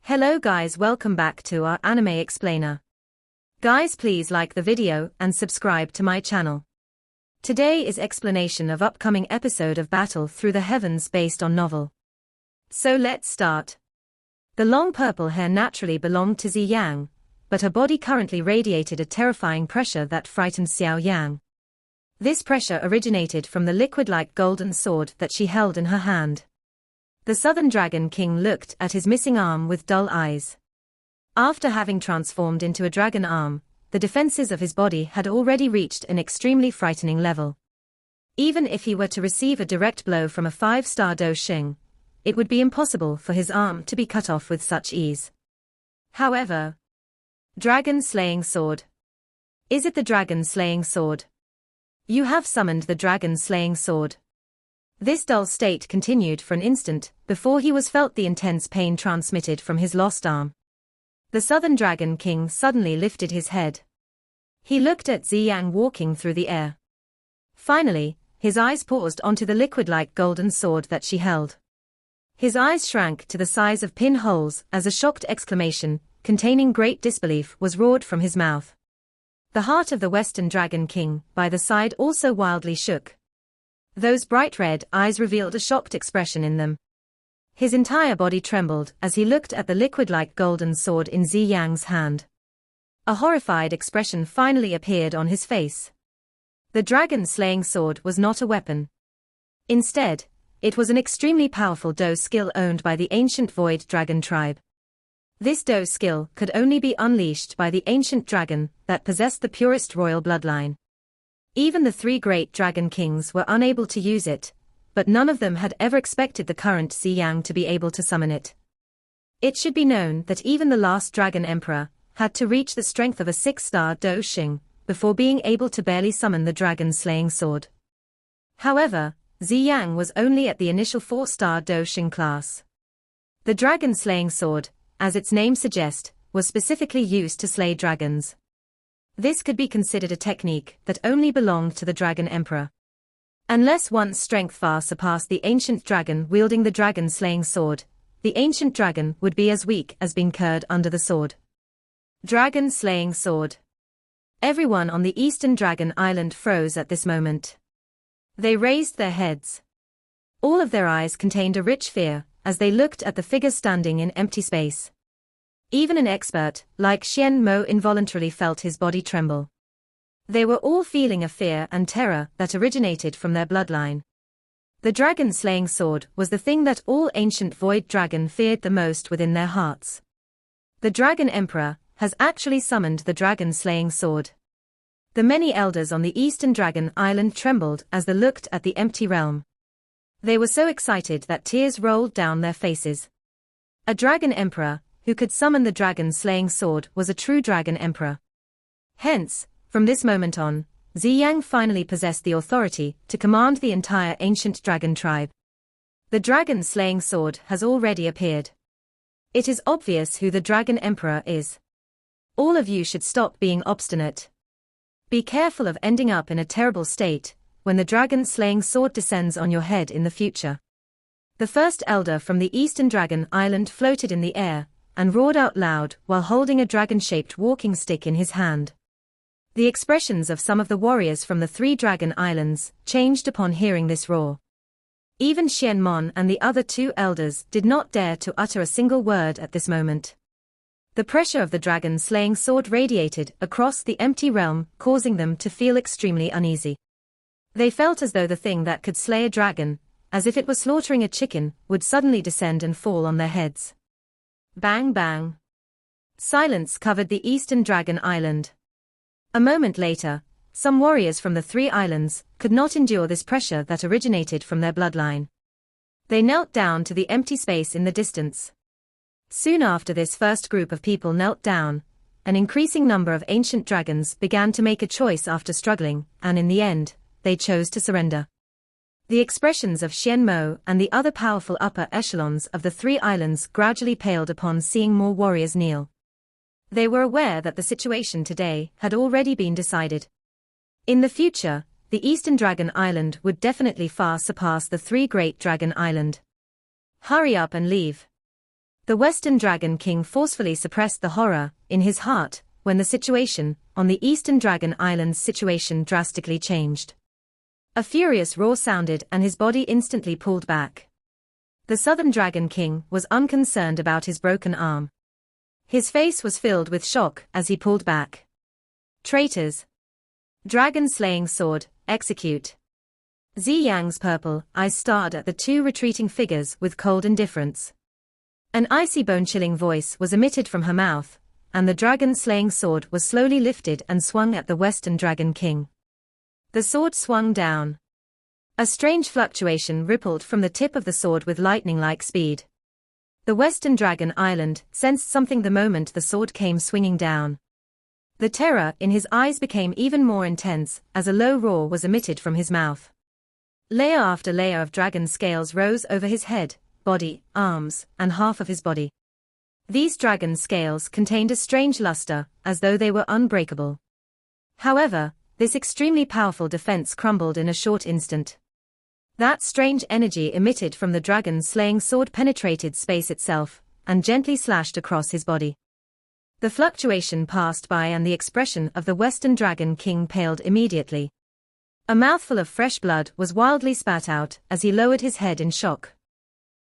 Hello guys, welcome back to our anime explainer. Guys, please like the video and subscribe to my channel. Today is explanation of upcoming episode of Battle Through the Heavens based on novel. So let's start. The long purple hair naturally belonged to Xiaoyang, but her body currently radiated a terrifying pressure that frightened Xiao Yan. This pressure originated from the liquid-like golden sword that she held in her hand. The Southern Dragon King looked at his missing arm with dull eyes. After having transformed into a dragon arm, the defenses of his body had already reached an extremely frightening level. Even if he were to receive a direct blow from a 5-star Do Xing, it would be impossible for his arm to be cut off with such ease. However, Dragon Slaying Sword. Is it the Dragon Slaying Sword? You have summoned the Dragon Slaying Sword. This dull state continued for an instant, before he was felt the intense pain transmitted from his lost arm. The Southern Dragon King suddenly lifted his head. He looked at Xiaoyang walking through the air. Finally, his eyes paused onto the liquid-like golden sword that she held. His eyes shrank to the size of pinholes as a shocked exclamation, containing great disbelief, was roared from his mouth. The heart of the Western Dragon King, by the side, also wildly shook. Those bright red eyes revealed a shocked expression in them. His entire body trembled as he looked at the liquid-like golden sword in Xiaoyang's hand. A horrified expression finally appeared on his face. The dragon-slaying sword was not a weapon. Instead, it was an extremely powerful Do skill owned by the ancient Void Dragon tribe. This Do skill could only be unleashed by the ancient dragon that possessed the purest royal bloodline. Even the 3 great dragon kings were unable to use it, but none of them had ever expected the current Xiaoyang to be able to summon it. It should be known that even the last dragon emperor had to reach the strength of a 6-star Do Xing before being able to barely summon the dragon-slaying sword. However, Xiaoyang was only at the initial 4-star Do Xing class. The dragon-slaying sword, as its name suggests, was specifically used to slay dragons. This could be considered a technique that only belonged to the Dragon Emperor. Unless one's strength far surpassed the ancient dragon wielding the dragon-slaying sword, the ancient dragon would be as weak as being curd under the sword. Dragon-slaying sword. Everyone on the Eastern Dragon Island froze at this moment. They raised their heads. All of their eyes contained a rich fear as they looked at the figure standing in empty space. Even an expert, like Xian Mo, involuntarily felt his body tremble. They were all feeling a fear and terror that originated from their bloodline. The dragon-slaying sword was the thing that all ancient Void Dragon feared the most within their hearts. The Dragon Emperor has actually summoned the dragon-slaying sword. The many elders on the Eastern Dragon Island trembled as they looked at the empty realm. They were so excited that tears rolled down their faces. A Dragon Emperor who could summon the dragon-slaying sword was a true Dragon Emperor. Hence, from this moment on, Xiaoyang finally possessed the authority to command the entire ancient dragon tribe. The dragon-slaying sword has already appeared. It is obvious who the Dragon Emperor is. All of you should stop being obstinate. Be careful of ending up in a terrible state when the dragon-slaying sword descends on your head in the future. The first elder from the Eastern Dragon Island floated in the air and roared out loud while holding a dragon-shaped walking stick in his hand. The expressions of some of the warriors from the 3 Dragon Islands changed upon hearing this roar. Even Xian Mon and the other 2 elders did not dare to utter a single word at this moment. The pressure of the dragon-slaying sword radiated across the empty realm, causing them to feel extremely uneasy. They felt as though the thing that could slay a dragon, as if it were slaughtering a chicken, would suddenly descend and fall on their heads. Bang bang. Silence covered the Eastern Dragon Island. A moment later, some warriors from the 3 islands could not endure this pressure that originated from their bloodline. They knelt down to the empty space in the distance. Soon after this first group of people knelt down, an increasing number of ancient dragons began to make a choice after struggling, and in the end, they chose to surrender. The expressions of Xian Mo and the other powerful upper echelons of the 3 islands gradually paled upon seeing more warriors kneel. They were aware that the situation today had already been decided. In the future, the Eastern Dragon Island would definitely far surpass the 3 Great Dragon Island. Hurry up and leave. The Western Dragon King forcefully suppressed the horror in his heart when the situation on the Eastern Dragon Islands situation drastically changed. A furious roar sounded and his body instantly pulled back. The Southern Dragon King was unconcerned about his broken arm. His face was filled with shock as he pulled back. Traitors! Dragon-slaying sword, execute! Xiaoyang's purple eyes stared at the two retreating figures with cold indifference. An icy bone-chilling voice was emitted from her mouth, and the dragon-slaying sword was slowly lifted and swung at the Western Dragon King. The sword swung down. A strange fluctuation rippled from the tip of the sword with lightning-like speed. The Western Dragon Island sensed something the moment the sword came swinging down. The terror in his eyes became even more intense as a low roar was emitted from his mouth. Layer after layer of dragon scales rose over his head, body, arms, and half of his body. These dragon scales contained a strange luster, as though they were unbreakable. However, this extremely powerful defense crumbled in a short instant. That strange energy emitted from the dragon-slaying sword penetrated space itself, and gently slashed across his body. The fluctuation passed by and the expression of the Western Dragon King paled immediately. A mouthful of fresh blood was wildly spat out as he lowered his head in shock.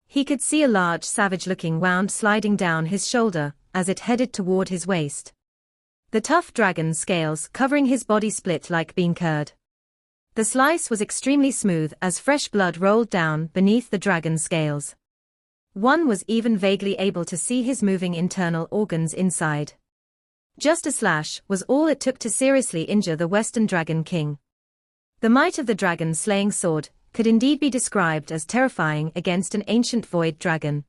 He could see a large savage-looking wound sliding down his shoulder as it headed toward his waist. The tough dragon scales covering his body split like bean curd. The slice was extremely smooth as fresh blood rolled down beneath the dragon scales. One was even vaguely able to see his moving internal organs inside. Just a slash was all it took to seriously injure the Western Dragon King. The might of the dragon-slaying sword could indeed be described as terrifying against an ancient void dragon.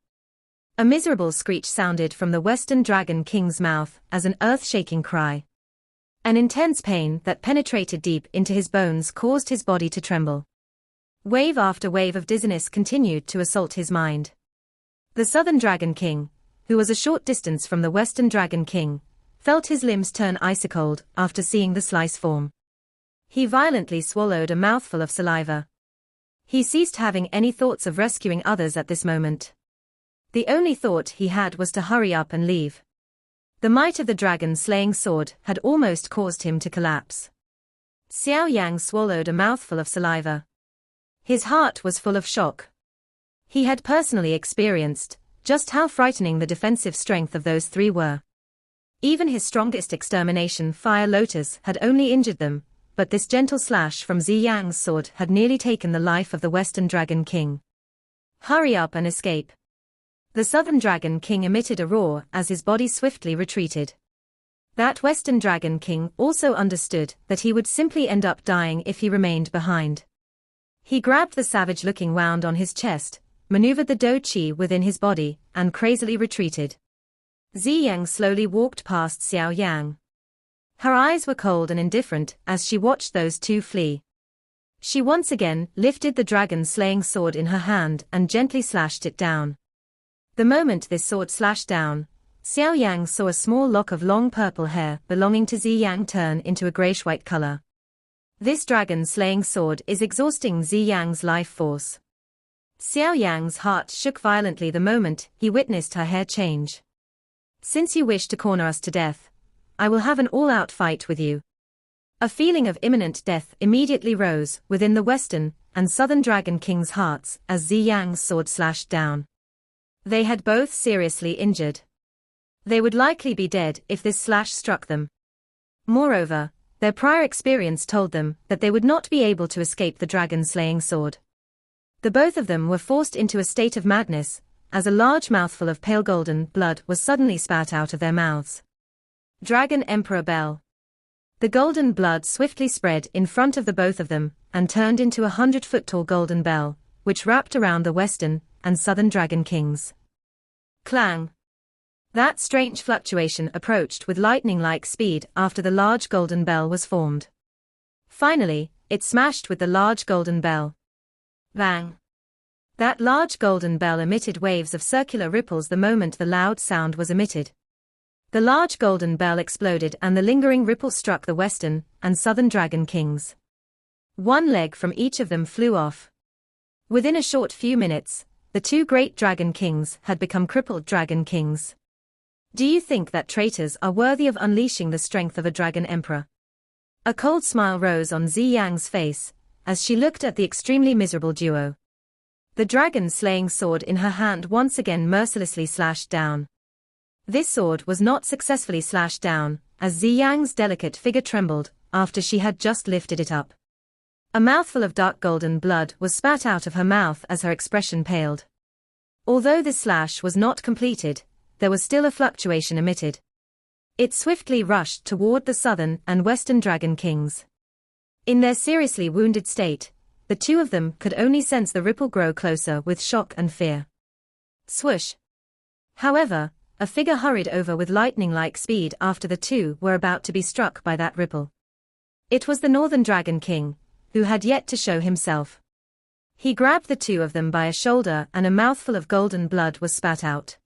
A miserable screech sounded from the Western Dragon King's mouth as an earth-shaking cry. An intense pain that penetrated deep into his bones caused his body to tremble. Wave after wave of dizziness continued to assault his mind. The Southern Dragon King, who was a short distance from the Western Dragon King, felt his limbs turn icy-cold after seeing the slice form. He violently swallowed a mouthful of saliva. He ceased having any thoughts of rescuing others at this moment. The only thought he had was to hurry up and leave. The might of the dragon-slaying sword had almost caused him to collapse. Xiaoyang swallowed a mouthful of saliva. His heart was full of shock. He had personally experienced just how frightening the defensive strength of those three were. Even his strongest extermination fire lotus had only injured them, but this gentle slash from Xiaoyang's sword had nearly taken the life of the Western Dragon King. Hurry up and escape. The Southern Dragon King emitted a roar as his body swiftly retreated. That Western Dragon King also understood that he would simply end up dying if he remained behind. He grabbed the savage-looking wound on his chest, maneuvered the Do Chi within his body, and crazily retreated. Xiaoyang slowly walked past Xiaoyang. Her eyes were cold and indifferent as she watched those two flee. She once again lifted the dragon-slaying sword in her hand and gently slashed it down. The moment this sword slashed down, Xiaoyang saw a small lock of long purple hair belonging to Xiaoyang turn into a grayish-white color. This dragon-slaying sword is exhausting Xiaoyang's life force. Xiaoyang's heart shook violently the moment he witnessed her hair change. Since you wish to corner us to death, I will have an all-out fight with you. A feeling of imminent death immediately rose within the Western and Southern Dragon King's hearts as Xiaoyang's sword slashed down. They had both seriously injured. They would likely be dead if this slash struck them. Moreover, their prior experience told them that they would not be able to escape the dragon-slaying sword. The both of them were forced into a state of madness, as a large mouthful of pale golden blood was suddenly spat out of their mouths. Dragon Emperor Bell. The golden blood swiftly spread in front of the both of them, and turned into a 100-foot-tall golden bell, which wrapped around the Western and Southern Dragon Kings. Clang! That strange fluctuation approached with lightning-like speed after the large golden bell was formed. Finally, it smashed with the large golden bell. Bang! That large golden bell emitted waves of circular ripples the moment the loud sound was emitted. The large golden bell exploded and the lingering ripple struck the Western and Southern Dragon Kings. One leg from each of them flew off. Within a short few minutes, the two great dragon kings had become crippled dragon kings. Do you think that traitors are worthy of unleashing the strength of a dragon emperor? A cold smile rose on Xiaoyang's face, as she looked at the extremely miserable duo. The dragon-slaying sword in her hand once again mercilessly slashed down. This sword was not successfully slashed down, as Xiaoyang's delicate figure trembled after she had just lifted it up. A mouthful of dark golden blood was spat out of her mouth as her expression paled. Although this slash was not completed, there was still a fluctuation emitted. It swiftly rushed toward the southern and western dragon kings. In their seriously wounded state, the two of them could only sense the ripple grow closer with shock and fear. Swoosh! However, a figure hurried over with lightning-like speed after the two were about to be struck by that ripple. It was the Northern Dragon King, who had yet to show himself. He grabbed the two of them by a shoulder and a mouthful of golden blood was spat out.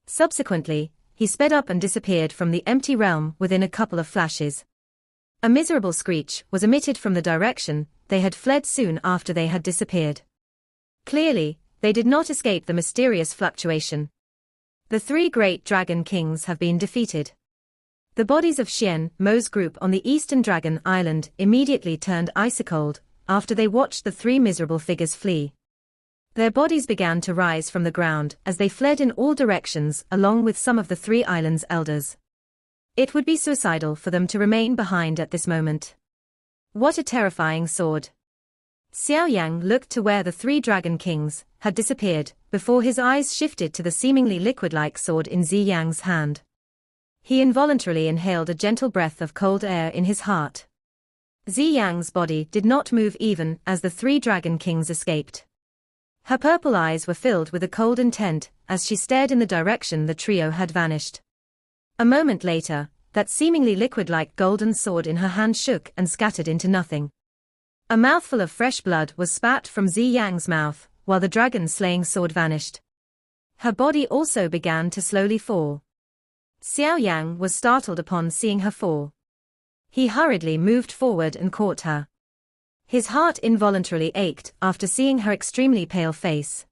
Subsequently, he sped up and disappeared from the empty realm within a couple of flashes. A miserable screech was emitted from the direction they had fled soon after they had disappeared. Clearly, they did not escape the mysterious fluctuation. The three great dragon kings have been defeated. The bodies of Xian Mo's group on the eastern dragon island immediately turned ice-cold after they watched the three miserable figures flee. Their bodies began to rise from the ground as they fled in all directions along with some of the three islands' elders. It would be suicidal for them to remain behind at this moment. What a terrifying sword! Xiaoyang looked to where the three dragon kings had disappeared before his eyes shifted to the seemingly liquid-like sword in Xiaoyang's hand. He involuntarily inhaled a gentle breath of cold air in his heart. Xiaoyang's body did not move even as the three dragon kings escaped. Her purple eyes were filled with a cold intent as she stared in the direction the trio had vanished. A moment later, that seemingly liquid-like golden sword in her hand shook and scattered into nothing. A mouthful of fresh blood was spat from Xiaoyang's mouth, while the dragon-slaying sword vanished. Her body also began to slowly fall. Xiaoyang was startled upon seeing her fall. He hurriedly moved forward and caught her. His heart involuntarily ached after seeing her extremely pale face.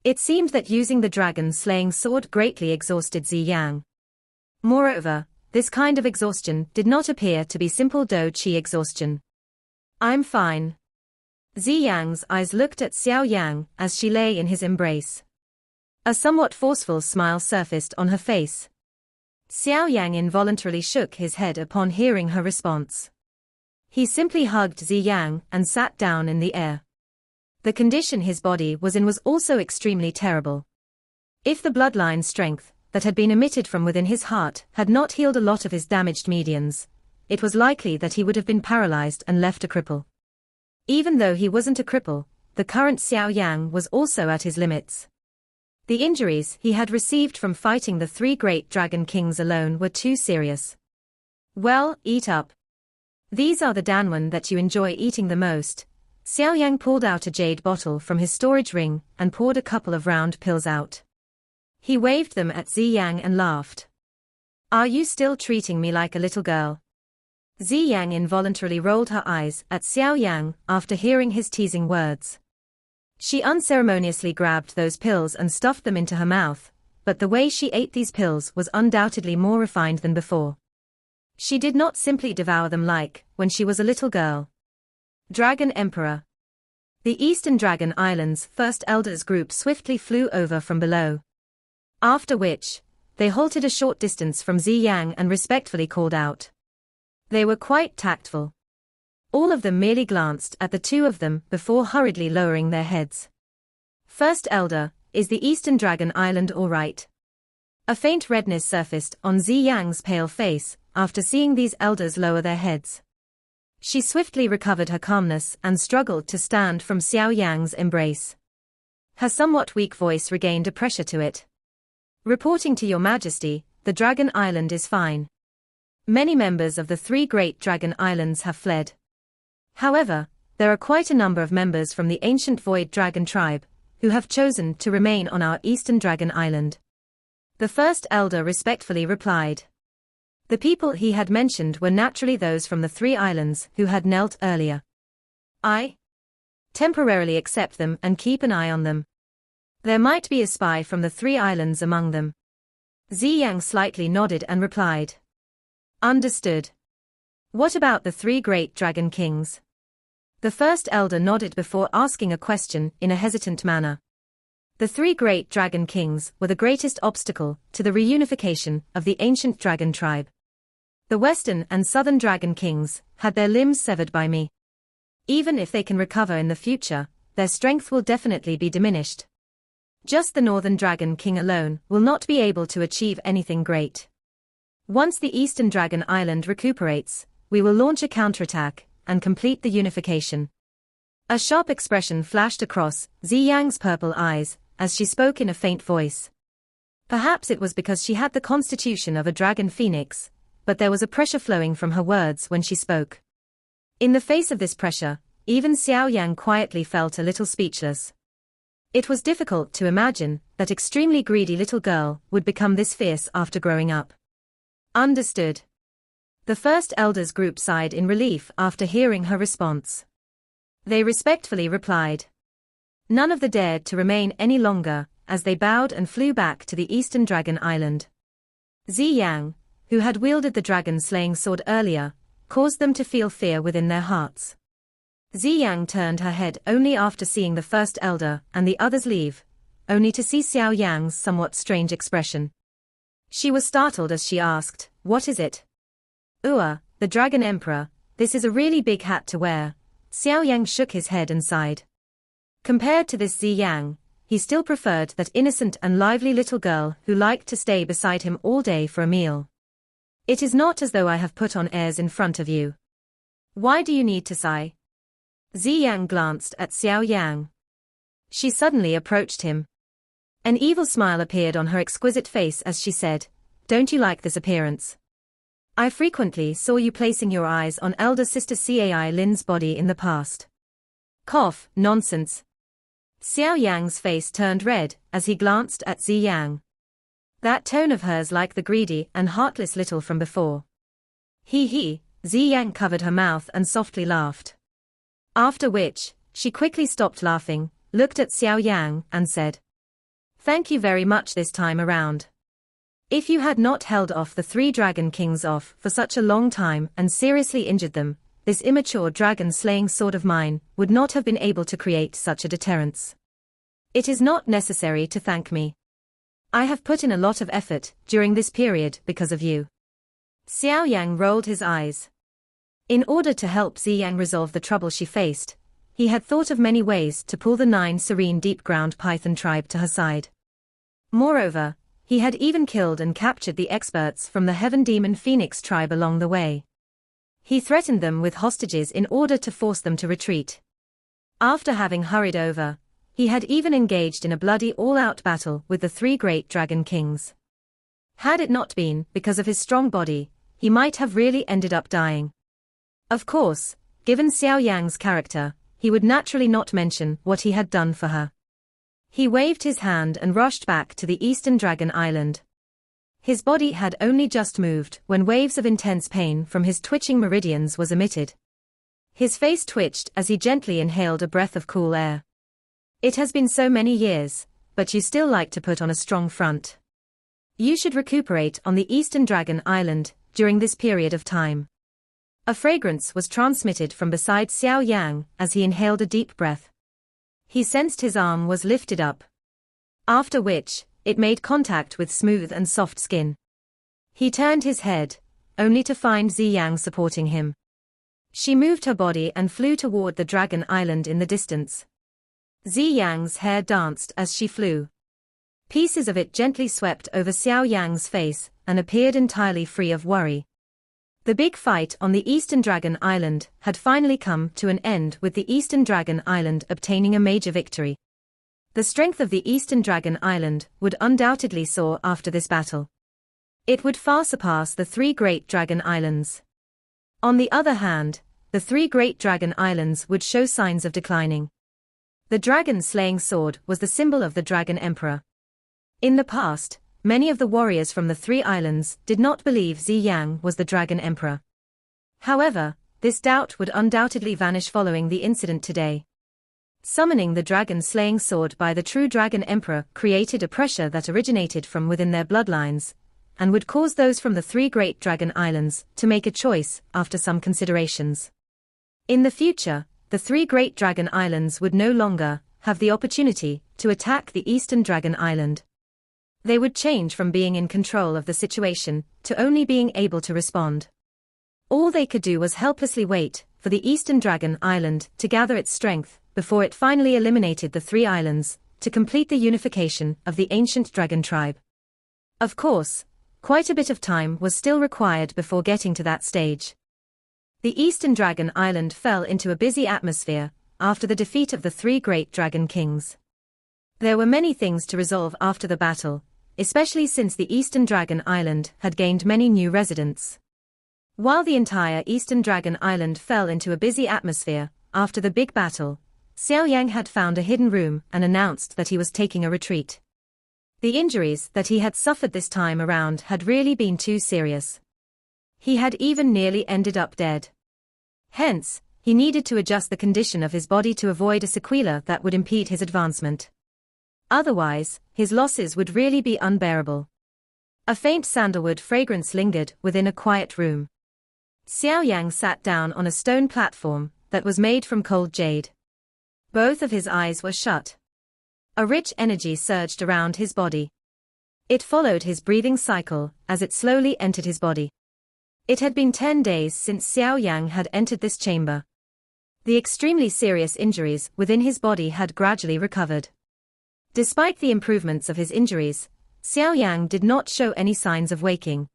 It seemed that using the dragon-slaying sword greatly exhausted Xiaoyang. Moreover, this kind of exhaustion did not appear to be simple do-qi exhaustion. I'm fine. Xiaoyang's eyes looked at Xiaoyang as she lay in his embrace. A somewhat forceful smile surfaced on her face. Xiaoyang involuntarily shook his head upon hearing her response. He simply hugged Xiaoyang and sat down in the air. The condition his body was in was also extremely terrible. If the bloodline strength that had been emitted from within his heart had not healed a lot of his damaged medians, it was likely that he would have been paralyzed and left a cripple. Even though he wasn't a cripple, the current Xiaoyang was also at his limits. The injuries he had received from fighting the three great dragon kings alone were too serious. Well, eat up. These are the danwen that you enjoy eating the most. Xiaoyang pulled out a jade bottle from his storage ring and poured a couple of round pills out. He waved them at Xiaoyang and laughed. Are you still treating me like a little girl? Xiaoyang involuntarily rolled her eyes at Xiaoyang after hearing his teasing words. She unceremoniously grabbed those pills and stuffed them into her mouth, but the way she ate these pills was undoubtedly more refined than before. She did not simply devour them like when she was a little girl. Dragon Emperor. The Eastern Dragon Islands' first elders group swiftly flew over from below. After which, they halted a short distance from Xiaoyang and respectfully called out. They were quite tactful. All of them merely glanced at the two of them before hurriedly lowering their heads. First Elder, is the Eastern Dragon Island all right? A faint redness surfaced on Xiaoyang's pale face after seeing these elders lower their heads. She swiftly recovered her calmness and struggled to stand from Xiaoyang's embrace. Her somewhat weak voice regained a pressure to it. Reporting to Your Majesty, the Dragon Island is fine. Many members of the three great Dragon Islands have fled. However, there are quite a number of members from the ancient Void Dragon tribe, who have chosen to remain on our Eastern Dragon Island. The first elder respectfully replied. The people he had mentioned were naturally those from the three islands who had knelt earlier. I temporarily accept them and keep an eye on them. There might be a spy from the three islands among them. Xiaoyang slightly nodded and replied. Understood. What about the three great dragon kings? The first elder nodded before asking a question in a hesitant manner. The three great dragon kings were the greatest obstacle to the reunification of the ancient dragon tribe. The western and southern dragon kings had their limbs severed by me. Even if they can recover in the future, their strength will definitely be diminished. Just the northern dragon king alone will not be able to achieve anything great. Once the eastern dragon island recuperates, we will launch a counterattack and complete the unification. A sharp expression flashed across Xiaoyang's purple eyes as she spoke in a faint voice. Perhaps it was because she had the constitution of a dragon phoenix, but there was a pressure flowing from her words when she spoke. In the face of this pressure, even Xiaoyang quietly felt a little speechless. It was difficult to imagine that extremely greedy little girl would become this fierce after growing up. Understood. The first elders group sighed in relief after hearing her response. They respectfully replied. None of them dared to remain any longer, as they bowed and flew back to the eastern dragon island. Xiaoyang, who had wielded the dragon-slaying sword earlier, caused them to feel fear within their hearts. Xiaoyang turned her head only after seeing the first elder and the others leave, only to see Xiaoyang's somewhat strange expression. She was startled as she asked, "What is it?" The Dragon Emperor, this is a really big hat to wear." Xiaoyang shook his head and sighed. Compared to this Xiaoyang, he still preferred that innocent and lively little girl who liked to stay beside him all day for a meal. It is not as though I have put on airs in front of you. Why do you need to sigh? Xiaoyang glanced at Xiaoyang. She suddenly approached him. An evil smile appeared on her exquisite face as she said, "Don't you like this appearance? I frequently saw you placing your eyes on elder sister Cai Lin's body in the past." Cough, nonsense. Xiaoyang's face turned red as he glanced at Xiaoyang. That tone of hers like the greedy and heartless little from before. He. Xiaoyang covered her mouth and softly laughed. After which, she quickly stopped laughing, looked at Xiaoyang and said, "Thank you very much this time around. If you had not held off the three dragon kings off for such a long time and seriously injured them, this immature dragon-slaying sword of mine would not have been able to create such a deterrence. It is not necessary to thank me. I have put in a lot of effort during this period because of you." Xiaoyang rolled his eyes. In order to help Xiaoyang resolve the trouble she faced, he had thought of many ways to pull the 9 serene deep-ground python tribe to her side. Moreover, he had even killed and captured the experts from the Heaven Demon Phoenix tribe along the way. He threatened them with hostages in order to force them to retreat. After having hurried over, he had even engaged in a bloody all-out battle with the 3 great dragon kings. Had it not been because of his strong body, he might have really ended up dying. Of course, given Xiaoyang's character, he would naturally not mention what he had done for her. He waved his hand and rushed back to the eastern dragon island. His body had only just moved when waves of intense pain from his twitching meridians was emitted. His face twitched as he gently inhaled a breath of cool air. "It has been so many years, but you still like to put on a strong front. You should recuperate on the eastern dragon island during this period of time." A fragrance was transmitted from beside Xiaoyang as he inhaled a deep breath. He sensed his arm was lifted up. After which, it made contact with smooth and soft skin. He turned his head, only to find Xiaoyang supporting him. She moved her body and flew toward the dragon island in the distance. Xiaoyang's hair danced as she flew. Pieces of it gently swept over Xiaoyang's face and appeared entirely free of worry. The big fight on the Eastern Dragon Island had finally come to an end with the Eastern Dragon Island obtaining a major victory. The strength of the Eastern Dragon Island would undoubtedly soar after this battle. It would far surpass the 3 great dragon islands. On the other hand, the 3 great dragon islands would show signs of declining. The dragon-slaying sword was the symbol of the Dragon Emperor. In the past, many of the warriors from the 3 islands did not believe Xiaoyang was the Dragon Emperor. However, this doubt would undoubtedly vanish following the incident today. Summoning the dragon-slaying sword by the true Dragon Emperor created a pressure that originated from within their bloodlines, and would cause those from the three great dragon islands to make a choice after some considerations. In the future, the three great dragon islands would no longer have the opportunity to attack the eastern dragon island. They would change from being in control of the situation to only being able to respond. All they could do was helplessly wait for the eastern dragon island to gather its strength before it finally eliminated the three islands to complete the unification of the ancient dragon tribe. Of course, quite a bit of time was still required before getting to that stage. The eastern dragon island fell into a busy atmosphere after the defeat of the three great dragon kings. There were many things to resolve after the battle, especially since the eastern dragon island had gained many new residents. While the entire eastern dragon island fell into a busy atmosphere after the big battle, Xiaoyang had found a hidden room and announced that he was taking a retreat. The injuries that he had suffered this time around had really been too serious. He had even nearly ended up dead. Hence, he needed to adjust the condition of his body to avoid a sequela that would impede his advancement. Otherwise, his losses would really be unbearable. A faint sandalwood fragrance lingered within a quiet room. Xiaoyang sat down on a stone platform that was made from cold jade. Both of his eyes were shut. A rich energy surged around his body. It followed his breathing cycle as it slowly entered his body. It had been 10 days since Xiaoyang had entered this chamber. The extremely serious injuries within his body had gradually recovered. Despite the improvements of his injuries, Xiaoyang did not show any signs of waking.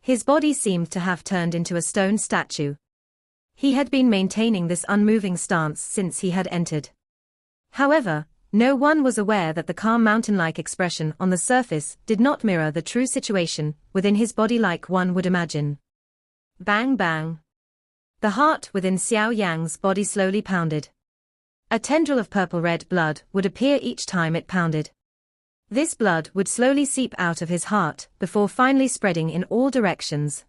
His body seemed to have turned into a stone statue. He had been maintaining this unmoving stance since he had entered. However, no one was aware that the calm mountain-like expression on the surface did not mirror the true situation within his body like one would imagine. Bang bang. The heart within Xiaoyang's body slowly pounded. A tendril of purple-red blood would appear each time it pounded. This blood would slowly seep out of his heart before finally spreading in all directions.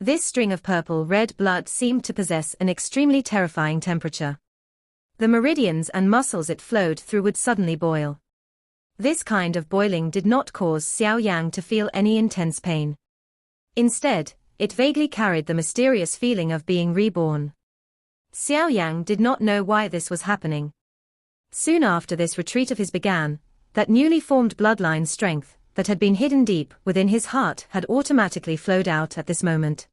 This string of purple-red blood seemed to possess an extremely terrifying temperature. The meridians and muscles it flowed through would suddenly boil. This kind of boiling did not cause Xiaoyang to feel any intense pain. Instead, it vaguely carried the mysterious feeling of being reborn. Xiaoyang did not know why this was happening. Soon after this retreat of his began, that newly formed bloodline strength that had been hidden deep within his heart had automatically flowed out at this moment.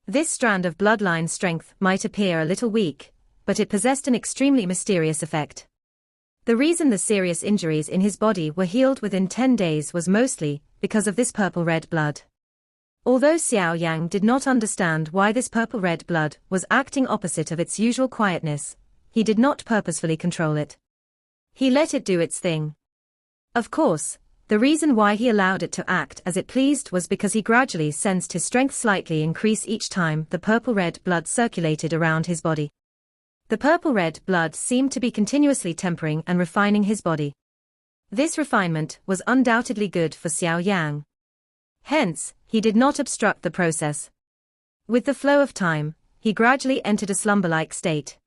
This strand of bloodline strength might appear a little weak, but it possessed an extremely mysterious effect. The reason the serious injuries in his body were healed within 10 days was mostly because of this purple-red blood. Although Xiaoyang did not understand why this purple-red blood was acting opposite of its usual quietness, he did not purposefully control it. He let it do its thing. Of course, the reason why he allowed it to act as it pleased was because he gradually sensed his strength slightly increase each time the purple-red blood circulated around his body. The purple-red blood seemed to be continuously tempering and refining his body. This refinement was undoubtedly good for Xiaoyang. Hence, he did not obstruct the process. With the flow of time, he gradually entered a slumber-like state.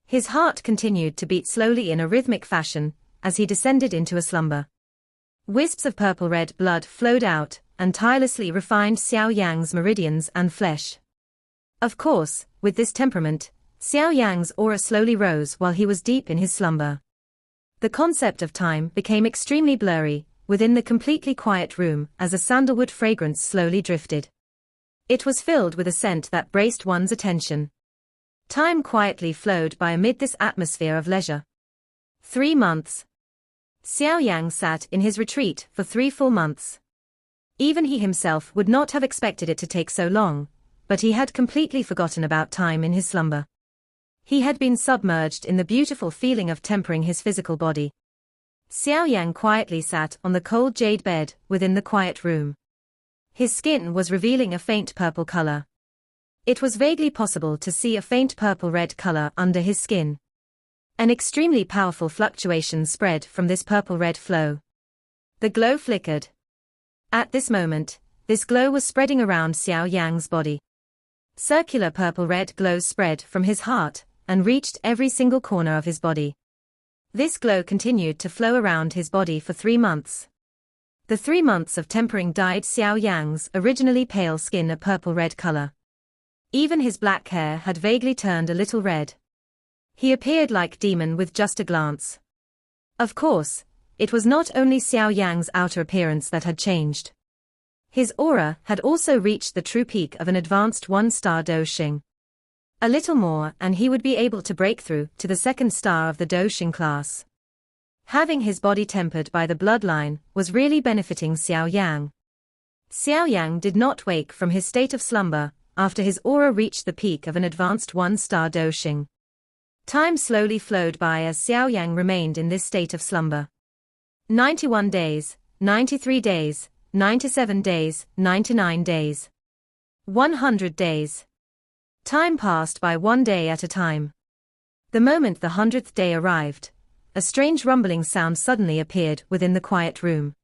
His heart continued to beat slowly in a rhythmic fashion as he descended into a slumber. Wisps of purple-red blood flowed out and tirelessly refined Xiaoyang's meridians and flesh. Of course, with this temperament, Xiaoyang's aura slowly rose while he was deep in his slumber. The concept of time became extremely blurry within the completely quiet room as a sandalwood fragrance slowly drifted. It was filled with a scent that braced one's attention. Time quietly flowed by amid this atmosphere of leisure. 3 months. Xiaoyang sat in his retreat for 3 full months. Even he himself would not have expected it to take so long, but he had completely forgotten about time in his slumber. He had been submerged in the beautiful feeling of tempering his physical body. Xiaoyang quietly sat on the cold jade bed within the quiet room. His skin was revealing a faint purple color. It was vaguely possible to see a faint purple-red color under his skin. An extremely powerful fluctuation spread from this purple-red flow. The glow flickered. At this moment, this glow was spreading around Xiaoyang's body. Circular purple-red glows spread from his heart and reached every single corner of his body. This glow continued to flow around his body for 3 months. The 3 months of tempering dyed Xiaoyang's originally pale skin a purple-red color. Even his black hair had vaguely turned a little red. He appeared like demon with just a glance. Of course, it was not only Xiaoyang's outer appearance that had changed. His aura had also reached the true peak of an advanced 1-star Doshing. A little more and he would be able to break through to the 2nd star of the Doshing class. Having his body tempered by the bloodline was really benefiting Xiaoyang. Xiaoyang did not wake from his state of slumber after his aura reached the peak of an advanced 1-star Doshing. Time slowly flowed by as Xiaoyang remained in this state of slumber. 91 days, 93 days, 97 days, 99 days. 100 days. Time passed by 1 day at a time. The moment the 100th day arrived, a strange rumbling sound suddenly appeared within the quiet room.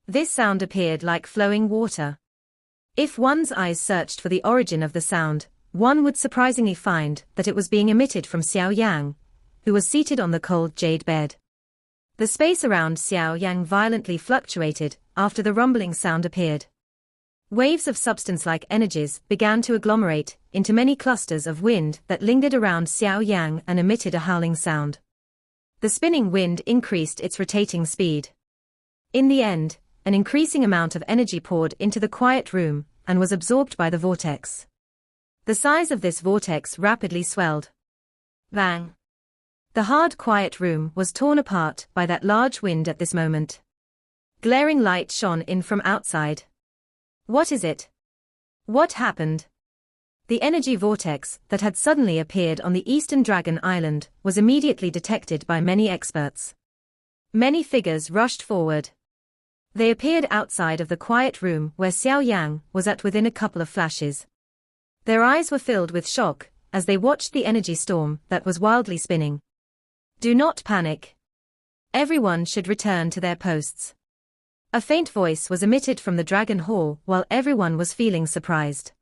This sound appeared like flowing water. If one's eyes searched for the origin of the sound, one would surprisingly find that it was being emitted from Xiaoyang, who was seated on the cold jade bed. The space around Xiaoyang violently fluctuated after the rumbling sound appeared. Waves of substance-like energies began to agglomerate into many clusters of wind that lingered around Xiaoyang and emitted a howling sound. The spinning wind increased its rotating speed. In the end, an increasing amount of energy poured into the quiet room and was absorbed by the vortex. The size of this vortex rapidly swelled. Bang! The hard quiet room was torn apart by that large wind at this moment. Glaring light shone in from outside. What is it? What happened? The energy vortex that had suddenly appeared on the Eastern Dragon Island was immediately detected by many experts. Many figures rushed forward. They appeared outside of the quiet room where Xiaoyang was at within a couple of flashes. Their eyes were filled with shock as they watched the energy storm that was wildly spinning. Do not panic. Everyone should return to their posts. A faint voice was emitted from the Dragon Hall while everyone was feeling surprised.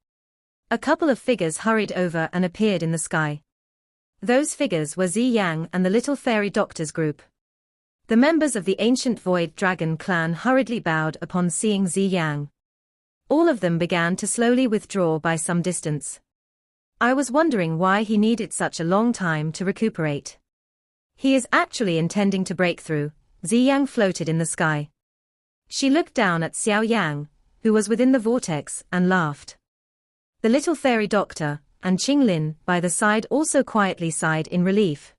A couple of figures hurried over and appeared in the sky. Those figures were Xiaoyang and the little fairy doctor's group. The members of the ancient Void Dragon clan hurriedly bowed upon seeing Xiaoyang. All of them began to slowly withdraw by some distance. I was wondering why he needed such a long time to recuperate. He is actually intending to break through, Xiaoyang floated in the sky. She looked down at Xiaoyang, who was within the vortex, and laughed. The little fairy doctor, and Qinglin, by the side also quietly sighed in relief.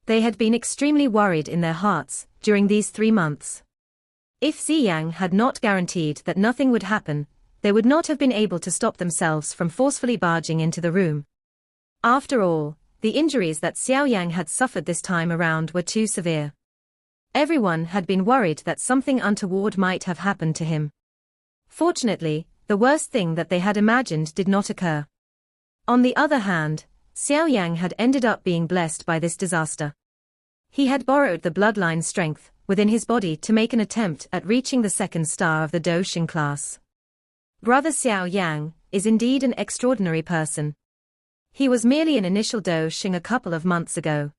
They had been extremely worried in their hearts during these 3 months. If Xiaoyang had not guaranteed that nothing would happen, they would not have been able to stop themselves from forcefully barging into the room. After all, the injuries that Xiaoyang had suffered this time around were too severe. Everyone had been worried that something untoward might have happened to him. Fortunately, the worst thing that they had imagined did not occur. On the other hand, Xiaoyang had ended up being blessed by this disaster. He had borrowed the bloodline strength within his body to make an attempt at reaching the 2nd star of the Doshing class. Brother Xiaoyang is indeed an extraordinary person. He was merely an initial Doshing a couple of months ago.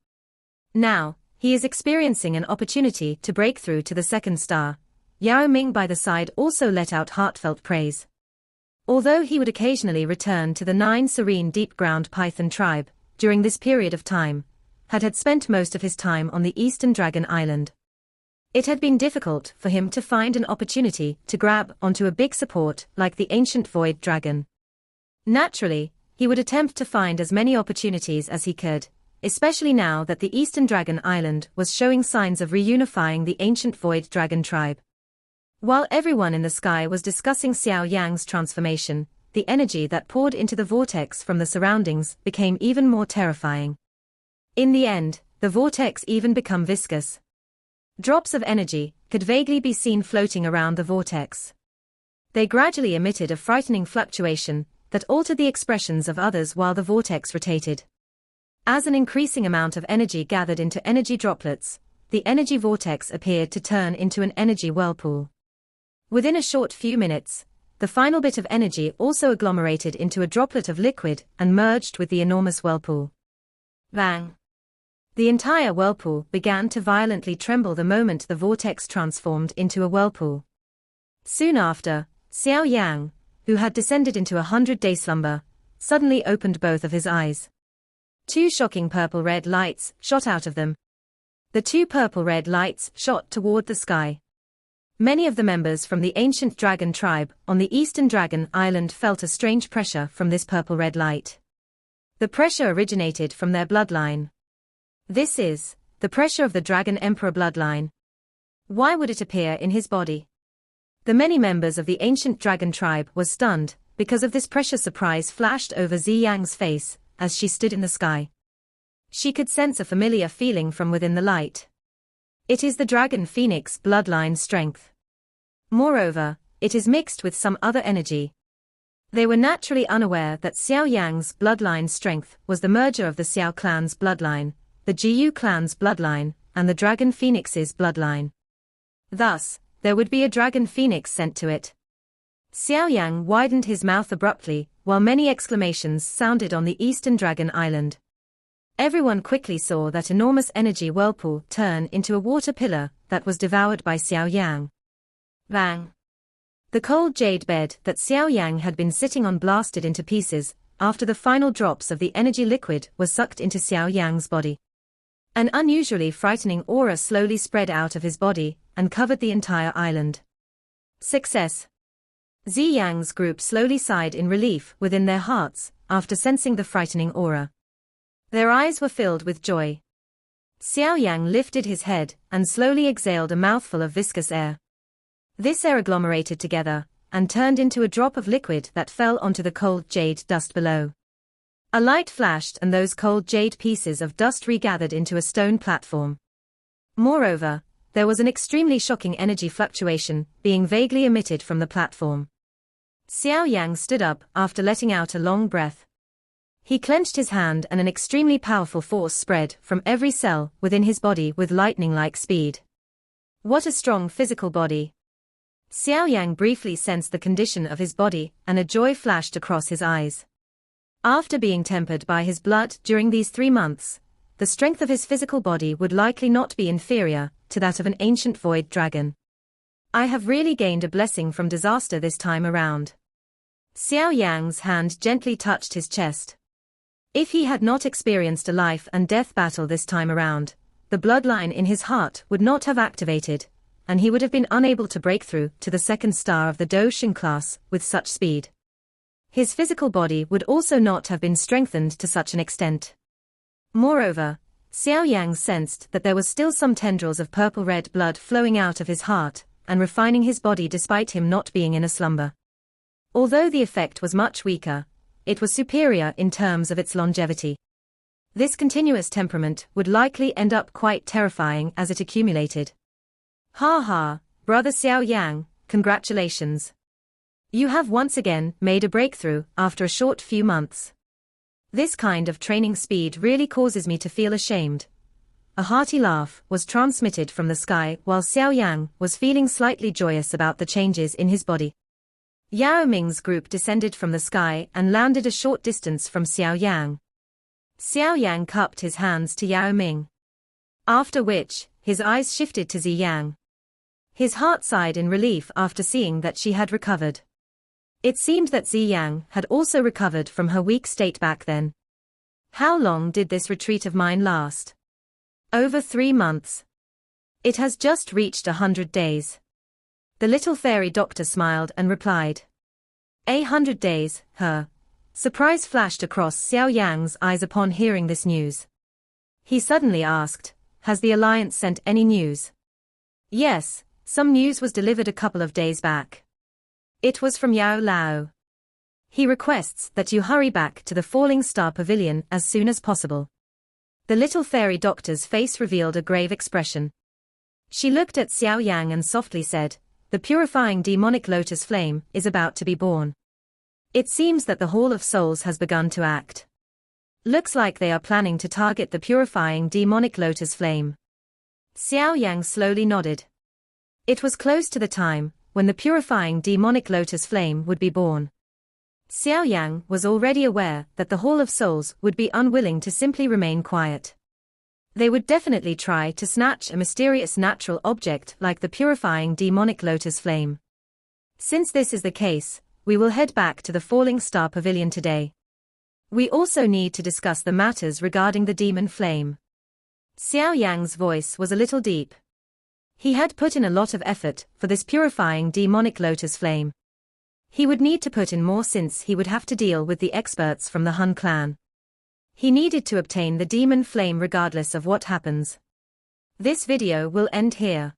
Now, he is experiencing an opportunity to break through to the 2nd star. Yao Ming by the side also let out heartfelt praise. Although he would occasionally return to the 9 serene deep-ground Python tribe, during this period of time, had spent most of his time on the Eastern Dragon Island. It had been difficult for him to find an opportunity to grab onto a big support like the ancient Void Dragon. Naturally, he would attempt to find as many opportunities as he could, especially now that the Eastern Dragon Island was showing signs of reunifying the ancient Void Dragon tribe. While everyone in the sky was discussing Xiaoyang's transformation, the energy that poured into the vortex from the surroundings became even more terrifying. In the end, the vortex even became viscous. Drops of energy could vaguely be seen floating around the vortex. They gradually emitted a frightening fluctuation that altered the expressions of others while the vortex rotated. As an increasing amount of energy gathered into energy droplets, the energy vortex appeared to turn into an energy whirlpool. Within a short few minutes, the final bit of energy also agglomerated into a droplet of liquid and merged with the enormous whirlpool. Bang! The entire whirlpool began to violently tremble the moment the vortex transformed into a whirlpool. Soon after, Xiaoyang, who had descended into a 100-day slumber, suddenly opened both of his eyes. Two shocking purple-red lights shot out of them. The two purple-red lights shot toward the sky. Many of the members from the ancient dragon tribe on the eastern dragon island felt a strange pressure from this purple-red light. The pressure originated from their bloodline. This is the pressure of the Dragon Emperor bloodline. Why would it appear in his body? The many members of the ancient dragon tribe were stunned because of this pressure. Surprise flashed over Xiaoyang's face as she stood in the sky. She could sense a familiar feeling from within the light. It is the dragon phoenix bloodline strength. Moreover, it is mixed with some other energy. They were naturally unaware that Xiaoyang's bloodline strength was the merger of the Xiao clan's bloodline, the Jiyu clan's bloodline, and the Dragon Phoenix's bloodline. Thus, there would be a Dragon Phoenix sent to it. Xiaoyang widened his mouth abruptly, while many exclamations sounded on the eastern dragon island. Everyone quickly saw that enormous energy whirlpool turn into a water pillar that was devoured by Xiaoyang. Bang! The cold jade bed that Xiaoyang had been sitting on blasted into pieces after the final drops of the energy liquid was sucked into Xiaoyang's body. An unusually frightening aura slowly spread out of his body and covered the entire island. Success! Xiaoyang's group slowly sighed in relief within their hearts after sensing the frightening aura. Their eyes were filled with joy. Xiaoyang lifted his head and slowly exhaled a mouthful of viscous air. This air agglomerated together and turned into a drop of liquid that fell onto the cold jade dust below. A light flashed and those cold jade pieces of dust regathered into a stone platform. Moreover, there was an extremely shocking energy fluctuation being vaguely emitted from the platform. Xiaoyang stood up after letting out a long breath. He clenched his hand and an extremely powerful force spread from every cell within his body with lightning-like speed. What a strong physical body! Xiaoyang briefly sensed the condition of his body and a joy flashed across his eyes. After being tempered by his blood during these 3 months, the strength of his physical body would likely not be inferior to that of an ancient void dragon. I have really gained a blessing from disaster this time around. Xiaoyang's hand gently touched his chest. If he had not experienced a life and death battle this time around, the bloodline in his heart would not have activated, and he would have been unable to break through to the 2nd star of the Doshin class with such speed. His physical body would also not have been strengthened to such an extent. Moreover, Xiaoyang sensed that there was still some tendrils of purple-red blood flowing out of his heart and refining his body despite him not being in a slumber. Although the effect was much weaker, it was superior in terms of its longevity. This continuous temperament would likely end up quite terrifying as it accumulated. Ha ha, brother Xiaoyang, congratulations. You have once again made a breakthrough after a short few months. This kind of training speed really causes me to feel ashamed. A hearty laugh was transmitted from the sky while Xiaoyang was feeling slightly joyous about the changes in his body. Yao Ming's group descended from the sky and landed a short distance from Xiaoyang. Xiaoyang cupped his hands to Yao Ming. After which, his eyes shifted to Ziyang. His heart sighed in relief after seeing that she had recovered. It seemed that Ziyang had also recovered from her weak state back then. How long did this retreat of mine last? Over 3 months. It has just reached 100 days. The little fairy doctor smiled and replied. 100 days, her. Surprise flashed across Xiaoyang's eyes upon hearing this news. He suddenly asked, has the Alliance sent any news? Yes, some news was delivered a couple of days back. It was from Yao Lao. He requests that you hurry back to the Falling Star Pavilion as soon as possible. The little fairy doctor's face revealed a grave expression. She looked at Xiaoyang and softly said, the purifying demonic lotus flame is about to be born. It seems that the Hall of Souls has begun to act. Looks like they are planning to target the purifying demonic lotus flame. Xiaoyang slowly nodded. It was close to the time when the purifying demonic lotus flame would be born. Xiaoyang was already aware that the Hall of Souls would be unwilling to simply remain quiet. They would definitely try to snatch a mysterious natural object like the purifying demonic lotus flame. Since this is the case, we will head back to the Falling Star Pavilion today. We also need to discuss the matters regarding the demon flame. Xiaoyang's voice was a little deep. He had put in a lot of effort for this purifying demonic lotus flame. He would need to put in more since he would have to deal with the experts from the Hun clan. He needed to obtain the demon flame regardless of what happens. This video will end here.